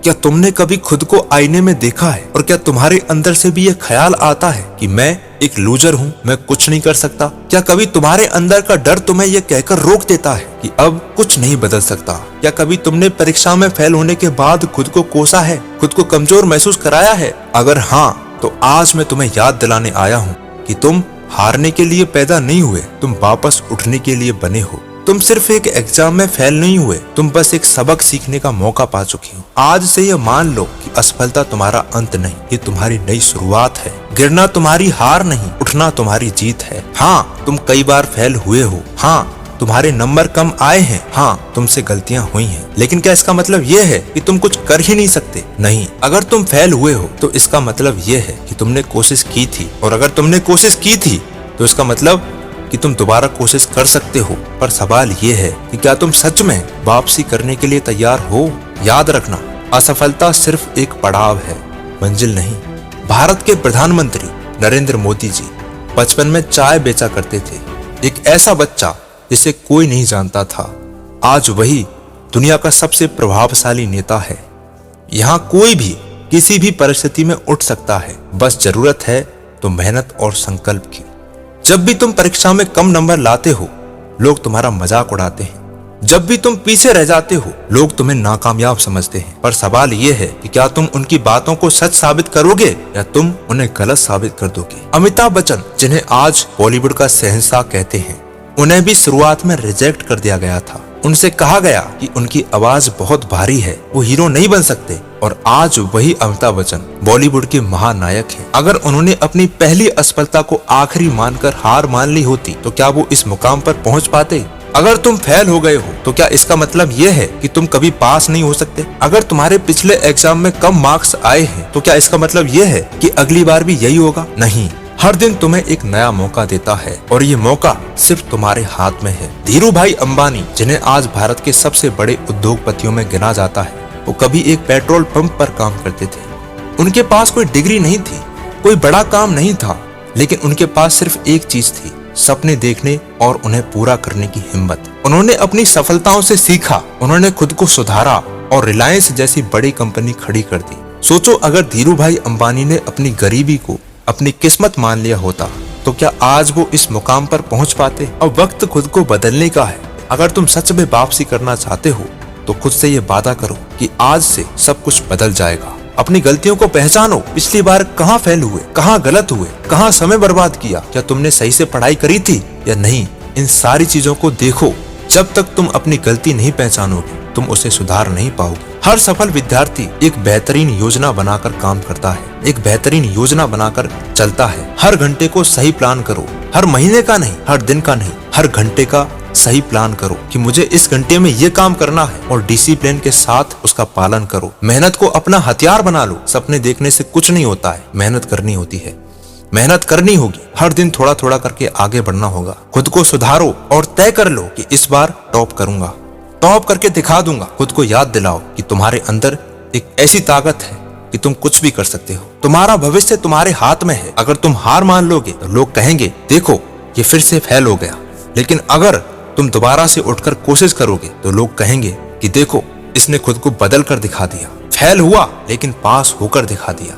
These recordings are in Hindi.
क्या तुमने कभी खुद को आईने में देखा है और क्या तुम्हारे अंदर से भी ये ख्याल आता है कि मैं एक लूजर हूँ, मैं कुछ नहीं कर सकता? क्या कभी तुम्हारे अंदर का डर तुम्हें ये कहकर रोक देता है कि अब कुछ नहीं बदल सकता? क्या कभी तुमने परीक्षा में फेल होने के बाद खुद को कोसा है, खुद को कमजोर महसूस कराया है? अगर हाँ, तो आज मैं तुम्हें याद दिलाने आया हूँ कि तुम हारने के लिए पैदा नहीं हुए, तुम वापस उठने के लिए बने हो। तुम सिर्फ एक एग्जाम में फेल नहीं हुए, तुम बस एक सबक सीखने का मौका पा चुकी हो। आज से ये मान लो कि असफलता तुम्हारा अंत नहीं, ये तुम्हारी नई शुरुआत है। गिरना तुम्हारी हार नहीं, उठना तुम्हारी जीत है। हाँ, तुम कई बार फेल हुए हो। हाँ, तुम्हारे नंबर कम आए हैं। हाँ, तुमसे गलतियां हुई हैं। लेकिन क्या इसका मतलब ये है कि तुम कुछ कर ही नहीं सकते? नहीं। अगर तुम फेल हुए हो तो इसका मतलब ये है कि तुमने कोशिश की थी, और अगर तुमने कोशिश की थी तो इसका मतलब कि तुम दोबारा कोशिश कर सकते हो। पर सवाल ये है कि क्या तुम सच में वापसी करने के लिए तैयार हो? याद रखना, असफलता सिर्फ एक पड़ाव है, मंजिल नहीं। भारत के प्रधानमंत्री नरेंद्र मोदी जी बचपन में चाय बेचा करते थे। एक ऐसा बच्चा जिसे कोई नहीं जानता था, आज वही दुनिया का सबसे प्रभावशाली नेता है। यहाँ कोई भी किसी भी परिस्थिति में उठ सकता है, बस जरूरत है तो मेहनत और संकल्प की। जब भी तुम परीक्षा में कम नंबर लाते हो, लोग तुम्हारा मजाक उड़ाते हैं। जब भी तुम पीछे रह जाते हो, लोग तुम्हें नाकामयाब समझते हैं। पर सवाल ये है कि क्या तुम उनकी बातों को सच साबित करोगे या तुम उन्हें गलत साबित कर दोगे? अमिताभ बच्चन, जिन्हें आज बॉलीवुड का शहंशाह कहते हैं, उन्हें भी शुरुआत में रिजेक्ट कर दिया गया था। उनसे कहा गया कि उनकी आवाज बहुत भारी है, वो हीरो नहीं बन सकते। और आज वही अमिताभ बच्चन बॉलीवुड के महानायक हैं। अगर उन्होंने अपनी पहली असफलता को आखिरी मानकर हार मान ली होती तो क्या वो इस मुकाम पर पहुंच पाते? अगर तुम फेल हो गए हो तो क्या इसका मतलब ये है कि तुम कभी पास नहीं हो सकते? अगर तुम्हारे पिछले एग्जाम में कम मार्क्स आए हैं तो क्या इसका मतलब ये है कि अगली बार भी यही होगा? नहीं। हर दिन तुम्हें एक नया मौका देता है और ये मौका सिर्फ तुम्हारे हाथ में है। धीरू भाई अंबानी, जिन्हें आज भारत के सबसे बड़े उद्योगपतियों में गिना जाता है, वो कभी एक पेट्रोल पंप पर काम करते थे। उनके पास कोई डिग्री नहीं थी, कोई बड़ा काम नहीं था, लेकिन उनके पास सिर्फ एक चीज थी, सपने देखने और उन्हें पूरा करने की हिम्मत। उन्होंने अपनी सफलताओं से सीखा, उन्होंने खुद को सुधारा और रिलायंस जैसी बड़ी कंपनी खड़ी कर दी। सोचो, अगर धीरू भाई अंबानी ने अपनी गरीबी को अपनी किस्मत मान लिया होता तो क्या आज वो इस मुकाम पर पहुंच पाते? अब वक्त खुद को बदलने का है। अगर तुम सच में वापसी करना चाहते हो तो खुद से ये वादा करो कि आज से सब कुछ बदल जाएगा। अपनी गलतियों को पहचानो। पिछली बार कहाँ फेल हुए, कहाँ गलत हुए, कहाँ समय बर्बाद किया, क्या तुमने सही से पढ़ाई करी थी या नहीं? इन सारी चीजों को देखो। जब तक तुम अपनी गलती नहीं पहचानोगे, तुम उसे सुधार नहीं पाओगे। हर सफल विद्यार्थी एक बेहतरीन योजना बनाकर काम करता है, एक बेहतरीन योजना बनाकर चलता है। हर घंटे को सही प्लान करो, हर महीने का नहीं, हर दिन का नहीं, हर घंटे का सही प्लान करो कि मुझे इस घंटे में ये काम करना है और डिसिप्लिन के साथ उसका पालन करो। मेहनत को अपना हथियार बना लो। सपने देखने से कुछ नहीं होता है, मेहनत करनी होती है। मेहनत करनी होगी, हर दिन थोड़ा थोड़ा करके आगे बढ़ना होगा। खुद को सुधारो और तय कर लो कि इस बार टॉप करूंगा, टॉप करके दिखा दूंगा। खुद को याद दिलाओ कि तुम्हारे अंदर एक ऐसी ताकत है कि तुम कुछ भी कर सकते हो। तुम्हारा भविष्य तुम्हारे हाथ में है। अगर तुम हार मान लोगे तो लोग कहेंगे, देखो ये फिर से फेल हो गया। लेकिन अगर तुम दोबारा से उठकर कोशिश करोगे तो लोग कहेंगे कि देखो, इसने खुद को बदल कर दिखा दिया। फेल हुआ लेकिन पास होकर दिखा दिया,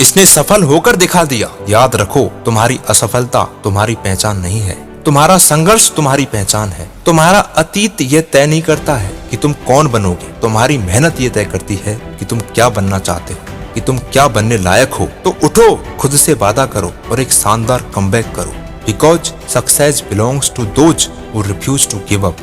इसने सफल होकर दिखा दिया। याद रखो, तुम्हारी असफलता तुम्हारी पहचान नहीं है, तुम्हारा संघर्ष तुम्हारी पहचान है। तुम्हारा अतीत ये तय नहीं करता है कि तुम कौन बनोगे, तुम्हारी मेहनत ये तय करती है कि तुम क्या बनना चाहते हो, कि तुम क्या बनने लायक हो। तो उठो, खुद से वादा करो और एक शानदार कमबैक करो। Because success belongs to those who refuse to give up.